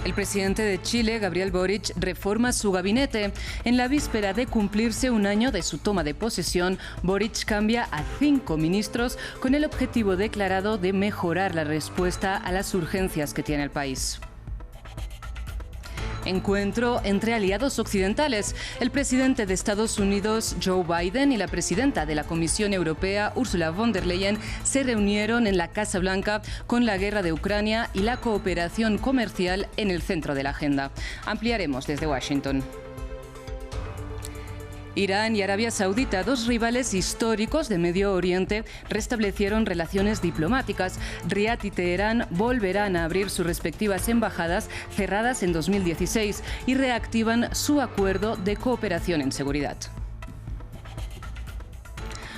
El presidente de Chile, Gabriel Boric, reforma su gabinete. En la víspera de cumplirse un año de su toma de posesión, Boric cambia a 5 ministros con el objetivo declarado de mejorar la respuesta a las urgencias que tiene el país. Encuentro entre aliados occidentales. El presidente de Estados Unidos, Joe Biden, y la presidenta de la Comisión Europea, Ursula von der Leyen, se reunieron en la Casa Blanca con la guerra de Ucrania y la cooperación comercial en el centro de la agenda. Ampliaremos desde Washington. Irán y Arabia Saudita, dos rivales históricos de Medio Oriente, restablecieron relaciones diplomáticas. Riad y Teherán volverán a abrir sus respectivas embajadas cerradas en 2016 y reactivan su acuerdo de cooperación en seguridad.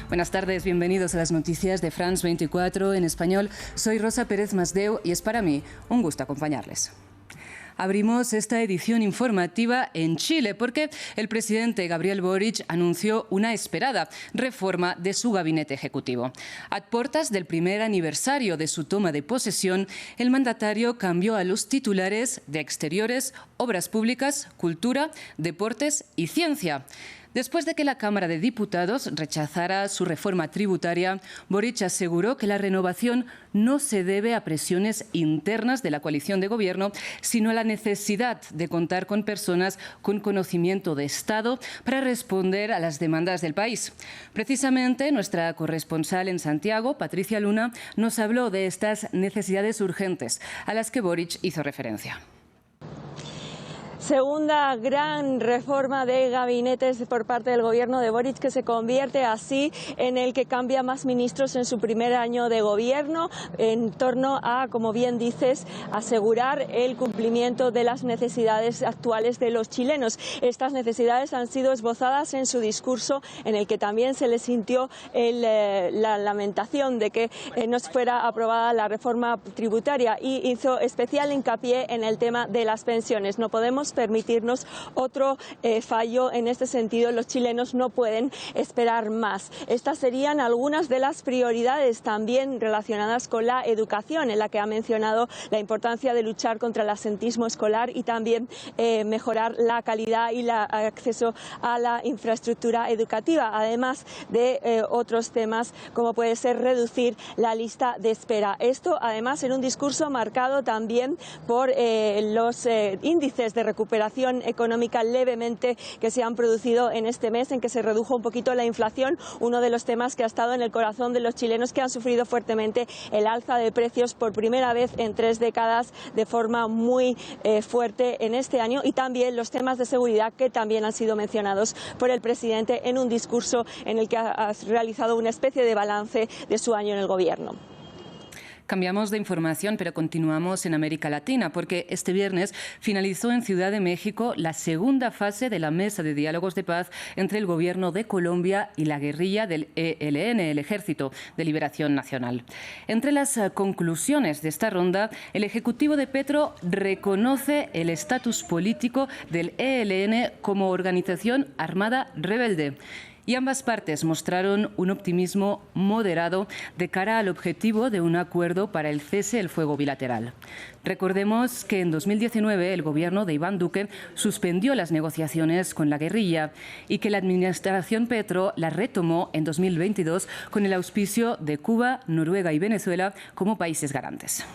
Buenas tardes, bienvenidos a las noticias de France 24 en español. Soy Rosa Pérez Masdeu y es para mí un gusto acompañarles. Abrimos esta edición informativa en Chile porque el presidente Gabriel Boric anunció una esperada reforma de su gabinete ejecutivo. A puertas del primer aniversario de su toma de posesión, el mandatario cambió a los titulares de Exteriores, Obras Públicas, Cultura, Deportes y Ciencia. Después de que la Cámara de Diputados rechazara su reforma tributaria, Boric aseguró que la renovación no se debe a presiones internas de la coalición de gobierno, sino a la necesidad de contar con personas con conocimiento de Estado para responder a las demandas del país. Precisamente, nuestra corresponsal en Santiago, Patricia Luna, nos habló de estas necesidades urgentes a las que Boric hizo referencia. Segunda gran reforma de gabinetes por parte del gobierno de Boric, que se convierte así en el que cambia más ministros en su primer año de gobierno en torno a, como bien dices, asegurar el cumplimiento de las necesidades actuales de los chilenos. Estas necesidades han sido esbozadas en su discurso, en el que también se le sintió la lamentación de que no fuera aprobada la reforma tributaria, y hizo especial hincapié en el tema de las pensiones. No podemos permitirnos otro fallo en este sentido. Los chilenos no pueden esperar más. Estas serían algunas de las prioridades también relacionadas con la educación, en la que ha mencionado la importancia de luchar contra el absentismo escolar y también mejorar la calidad y el acceso a la infraestructura educativa, además de otros temas como puede ser reducir la lista de espera. Esto además en un discurso marcado también por los índices de recuperación económica levemente que se han producido en este mes, en que se redujo un poquito la inflación, uno de los temas que ha estado en el corazón de los chilenos, que han sufrido fuertemente el alza de precios por primera vez en 3 décadas de forma muy fuerte en este año, y también los temas de seguridad, que también han sido mencionados por el presidente en un discurso en el que ha realizado una especie de balance de su año en el gobierno. Cambiamos de información, pero continuamos en América Latina, porque este viernes finalizó en Ciudad de México la segunda fase de la mesa de diálogos de paz entre el gobierno de Colombia y la guerrilla del ELN, el Ejército de Liberación Nacional. Entre las conclusiones de esta ronda, el Ejecutivo de Petro reconoce el estatus político del ELN como organización armada rebelde. Y ambas partes mostraron un optimismo moderado de cara al objetivo de un acuerdo para el cese del fuego bilateral. Recordemos que en 2019 el gobierno de Iván Duque suspendió las negociaciones con la guerrilla y que la administración Petro las retomó en 2022 con el auspicio de Cuba, Noruega y Venezuela como países garantes.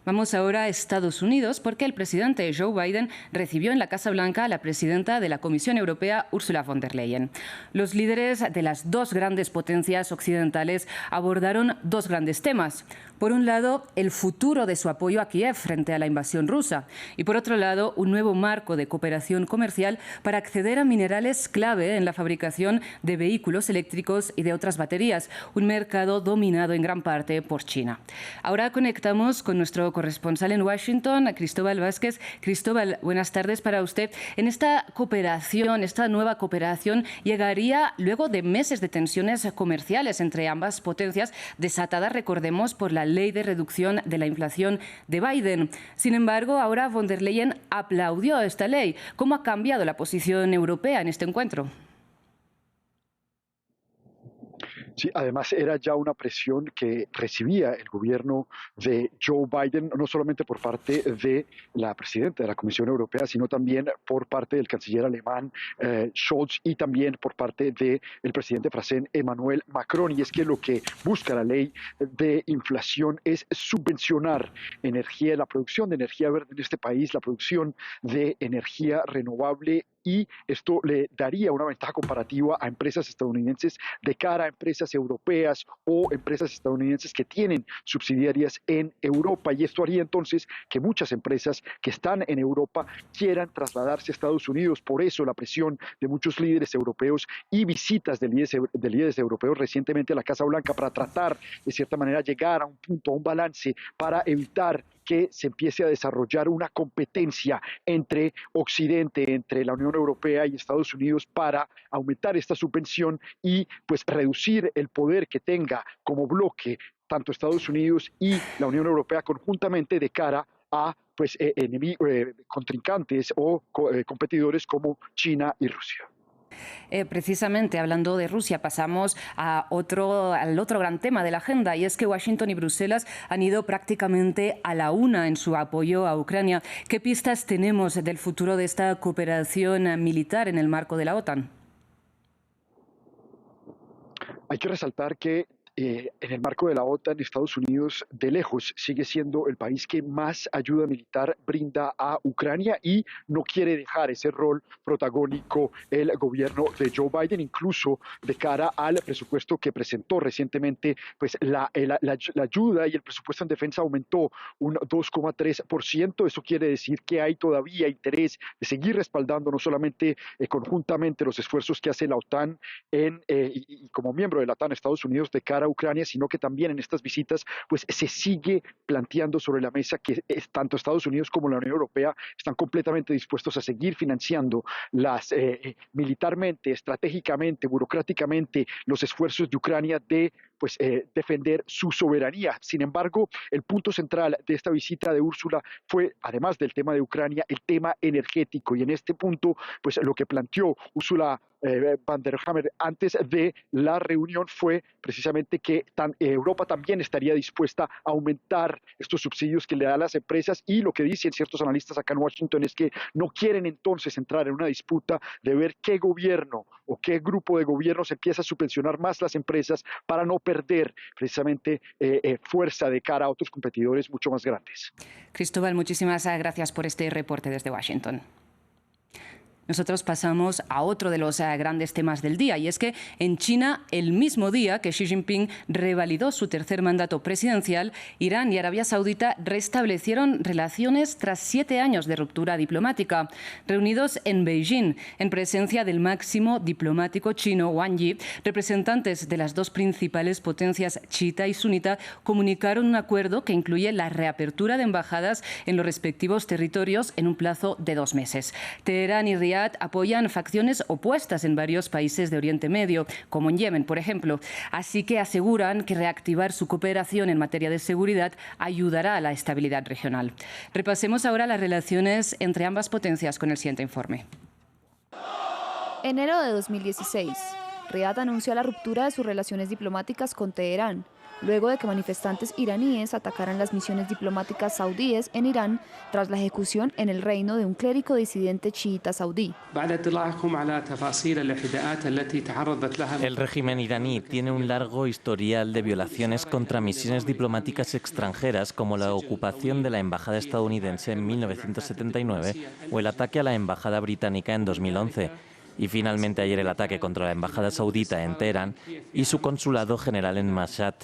Vamos ahora a Estados Unidos, porque el presidente Joe Biden recibió en la Casa Blanca a la presidenta de la Comisión Europea, Ursula von der Leyen. Los líderes de las dos grandes potencias occidentales abordaron dos grandes temas. Por un lado, el futuro de su apoyo a Kiev frente a la invasión rusa, y por otro lado, un nuevo marco de cooperación comercial para acceder a minerales clave en la fabricación de vehículos eléctricos y de otras baterías, un mercado dominado en gran parte por China. Ahora conectamos con nuestro corresponsal en Washington, Cristóbal Vázquez. Cristóbal, buenas tardes para usted. En esta cooperación, esta nueva cooperación, llegaría luego de meses de tensiones comerciales entre ambas potencias, desatadas, recordemos, por la ley de reducción de la inflación de Biden. Sin embargo, ahora von der Leyen aplaudió esta ley. ¿Cómo ha cambiado la posición europea en este encuentro? Sí, además era ya una presión que recibía el gobierno de Joe Biden, no solamente por parte de la presidenta de la Comisión Europea, sino también por parte del canciller alemán Scholz y también por parte del presidente francés Emmanuel Macron. Y es que lo que busca la ley de inflación es subvencionar energía, la producción de energía verde en este país, la producción de energía renovable, y esto le daría una ventaja comparativa a empresas estadounidenses de cara a empresas europeas o empresas estadounidenses que tienen subsidiarias en Europa. Y esto haría entonces que muchas empresas que están en Europa quieran trasladarse a Estados Unidos. Por eso la presión de muchos líderes europeos y visitas de líderes europeos recientemente a la Casa Blanca para tratar, de cierta manera, llegar a un punto, a un balance para evitar que se empiece a desarrollar una competencia entre Occidente, entre la Unión Europea y Estados Unidos para aumentar esta subvención y pues reducir el poder que tenga como bloque tanto Estados Unidos y la Unión Europea conjuntamente de cara a pues contrincantes o competidores como China y Rusia. Precisamente hablando de Rusia, pasamos al otro gran tema de la agenda, y es que Washington y Bruselas han ido prácticamente a la una en su apoyo a Ucrania. ¿Qué pistas tenemos del futuro de esta cooperación militar en el marco de la OTAN? Hay que resaltar que en el marco de la OTAN, Estados Unidos de lejos sigue siendo el país que más ayuda militar brinda a Ucrania y no quiere dejar ese rol protagónico el gobierno de Joe Biden, incluso de cara al presupuesto que presentó recientemente. Pues la ayuda y el presupuesto en defensa aumentó un 2,3%. Eso quiere decir que hay todavía interés de seguir respaldando no solamente conjuntamente los esfuerzos que hace la OTAN y como miembro de la OTAN Estados Unidos de cara a Ucrania, sino que también en estas visitas pues se sigue planteando sobre la mesa que tanto Estados Unidos como la Unión Europea están completamente dispuestos a seguir financiando militarmente, estratégicamente, burocráticamente los esfuerzos de Ucrania de defender su soberanía. Sin embargo, el punto central de esta visita de Úrsula fue, además del tema de Ucrania, el tema energético, y en este punto pues lo que planteó Ursula von der Leyen antes de la reunión fue precisamente que Europa también estaría dispuesta a aumentar estos subsidios que le da a las empresas, y lo que dicen ciertos analistas acá en Washington es que no quieren entonces entrar en una disputa de ver qué gobierno o qué grupo de gobiernos empieza a subvencionar más las empresas para no perder precisamente fuerza de cara a otros competidores mucho más grandes. Cristóbal, muchísimas gracias por este reporte desde Washington. Nosotros pasamos a otro de los grandes temas del día, y es que en China, el mismo día que Xi Jinping revalidó su tercer mandato presidencial, Irán y Arabia Saudita restablecieron relaciones tras 7 años de ruptura diplomática. Reunidos en Beijing, en presencia del máximo diplomático chino Wang Yi, representantes de las dos principales potencias chiita y sunita comunicaron un acuerdo que incluye la reapertura de embajadas en los respectivos territorios en un plazo de 2 meses. Teherán y Riad apoyan facciones opuestas en varios países de Oriente Medio, como en Yemen, por ejemplo. Así que aseguran que reactivar su cooperación en materia de seguridad ayudará a la estabilidad regional. Repasemos ahora las relaciones entre ambas potencias con el siguiente informe. Enero de 2016. Riad anunció la ruptura de sus relaciones diplomáticas con Teherán, luego de que manifestantes iraníes atacaran las misiones diplomáticas saudíes en Irán tras la ejecución en el reino de un clérigo disidente chiita saudí. El régimen iraní tiene un largo historial de violaciones contra misiones diplomáticas extranjeras, como la ocupación de la embajada estadounidense en 1979 o el ataque a la embajada británica en 2011. Y finalmente ayer el ataque contra la embajada saudita en Teherán y su consulado general en Mashhad.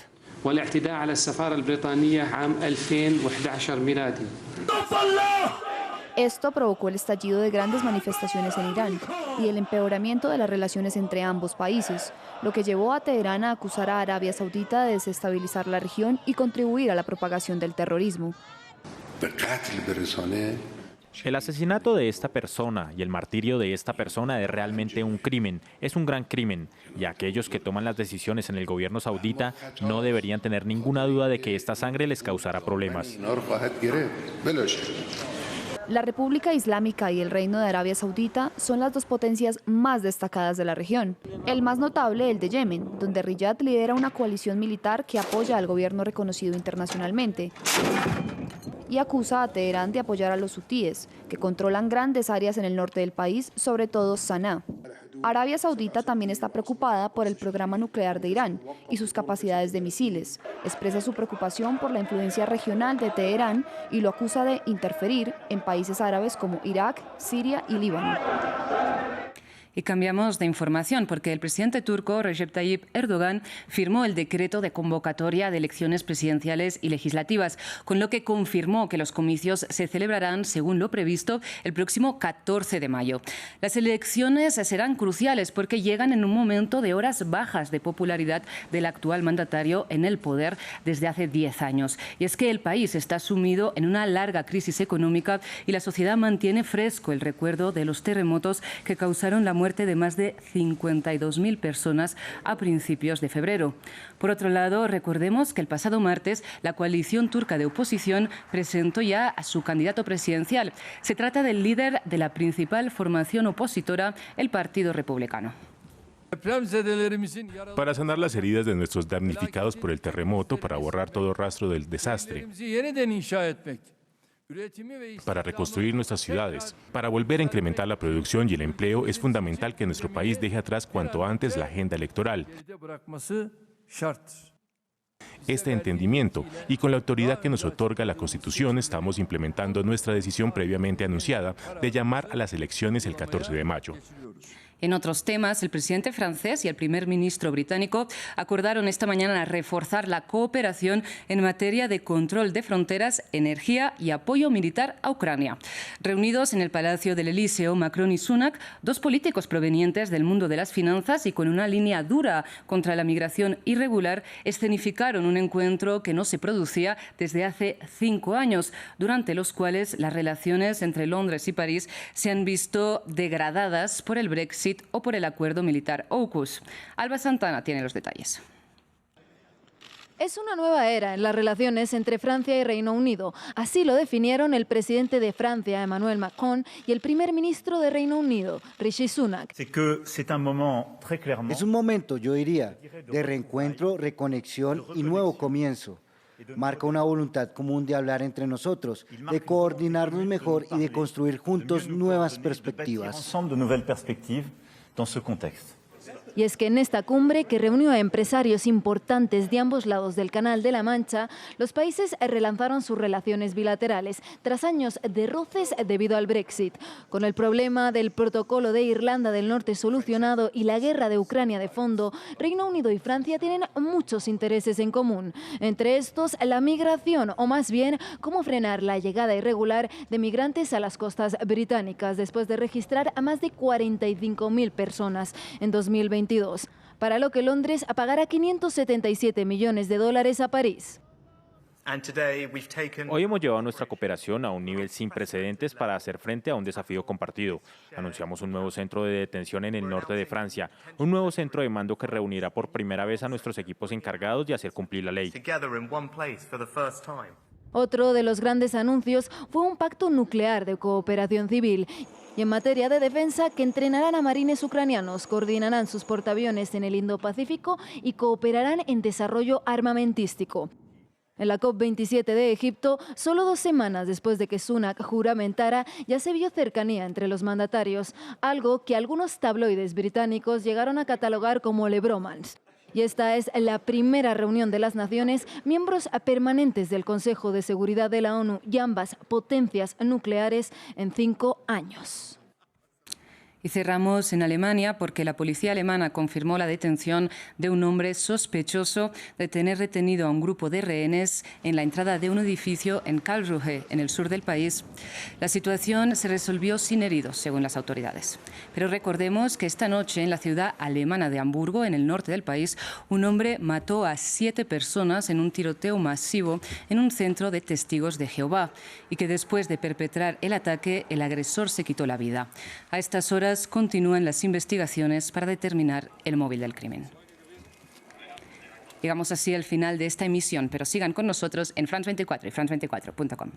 Esto provocó el estallido de grandes manifestaciones en Irán y el empeoramiento de las relaciones entre ambos países, lo que llevó a Teherán a acusar a Arabia Saudita de desestabilizar la región y contribuir a la propagación del terrorismo. El asesinato de esta persona y el martirio de esta persona es realmente un crimen, es un gran crimen, y aquellos que toman las decisiones en el gobierno saudita no deberían tener ninguna duda de que esta sangre les causará problemas. La República Islámica y el Reino de Arabia Saudita son las dos potencias más destacadas de la región. El más notable, el de Yemen, donde Riyad lidera una coalición militar que apoya al gobierno reconocido internacionalmente y acusa a Teherán de apoyar a los hutíes, que controlan grandes áreas en el norte del país, sobre todo Saná. Arabia Saudita también está preocupada por el programa nuclear de Irán y sus capacidades de misiles. Expresa su preocupación por la influencia regional de Teherán y lo acusa de interferir en países árabes como Irak, Siria y Líbano. Y cambiamos de información porque el presidente turco Recep Tayyip Erdogan firmó el decreto de convocatoria de elecciones presidenciales y legislativas, con lo que confirmó que los comicios se celebrarán, según lo previsto, el próximo 14 de mayo. Las elecciones serán cruciales porque llegan en un momento de horas bajas de popularidad del actual mandatario en el poder desde hace 10 años. Y es que el país está sumido en una larga crisis económica y la sociedad mantiene fresco el recuerdo de los terremotos que causaron la muerte de más de 52.000 personas a principios de febrero. Por otro lado, recordemos que el pasado martes la coalición turca de oposición presentó ya a su candidato presidencial. Se trata del líder de la principal formación opositora, el Partido Republicano. Para sanar las heridas de nuestros damnificados por el terremoto, para borrar todo rastro del desastre, para reconstruir nuestras ciudades, para volver a incrementar la producción y el empleo, es fundamental que nuestro país deje atrás cuanto antes la agenda electoral. Este entendimiento y con la autoridad que nos otorga la Constitución estamos implementando nuestra decisión previamente anunciada de llamar a las elecciones el 14 de mayo. En otros temas, el presidente francés y el primer ministro británico acordaron esta mañana reforzar la cooperación en materia de control de fronteras, energía y apoyo militar a Ucrania. Reunidos en el Palacio del Elíseo, Macron y Sunak, dos políticos provenientes del mundo de las finanzas y con una línea dura contra la migración irregular, escenificaron un encuentro que no se producía desde hace 5 años, durante los cuales las relaciones entre Londres y París se han visto degradadas por el Brexit o por el acuerdo militar AUKUS. Alba Santana tiene los detalles. Es una nueva era en las relaciones entre Francia y Reino Unido. Así lo definieron el presidente de Francia, Emmanuel Macron, y el primer ministro de Reino Unido, Rishi Sunak. Es un momento, yo diría, de reencuentro, reconexión y nuevo comienzo. Marca una voluntad común de hablar entre nosotros, de coordinarnos mejor y de construir juntos nuevas perspectivas. Y es que en esta cumbre, que reunió a empresarios importantes de ambos lados del Canal de la Mancha, los países relanzaron sus relaciones bilaterales tras años de roces debido al Brexit. Con el problema del protocolo de Irlanda del Norte solucionado y la guerra de Ucrania de fondo, Reino Unido y Francia tienen muchos intereses en común. Entre estos, la migración, o más bien, cómo frenar la llegada irregular de migrantes a las costas británicas, después de registrar a más de 45.000 personas en 2022. Para lo que Londres pagará $577 millones a París. Hoy hemos llevado nuestra cooperación a un nivel sin precedentes para hacer frente a un desafío compartido. Anunciamos un nuevo centro de detención en el norte de Francia, un nuevo centro de mando que reunirá por primera vez a nuestros equipos encargados de hacer cumplir la ley. Otro de los grandes anuncios fue un pacto nuclear de cooperación civil. Y en materia de defensa, que entrenarán a marines ucranianos, coordinarán sus portaaviones en el Indo-Pacífico y cooperarán en desarrollo armamentístico. En la COP27 de Egipto, solo 2 semanas después de que Sunak juramentara, ya se vio cercanía entre los mandatarios, algo que algunos tabloides británicos llegaron a catalogar como le bromance. Y esta es la primera reunión de las naciones, miembros permanentes del Consejo de Seguridad de la ONU y ambas potencias nucleares en 5 años. Y cerramos en Alemania porque la policía alemana confirmó la detención de un hombre sospechoso de tener retenido a un grupo de rehenes en la entrada de un edificio en Karlsruhe, en el sur del país. La situación se resolvió sin heridos, según las autoridades. Pero recordemos que esta noche en la ciudad alemana de Hamburgo, en el norte del país, un hombre mató a 7 personas en un tiroteo masivo en un centro de testigos de Jehová y que después de perpetrar el ataque, el agresor se quitó la vida. A estas horas continúan las investigaciones para determinar el móvil del crimen. Llegamos así al final de esta emisión, pero sigan con nosotros en France 24 y France24.com.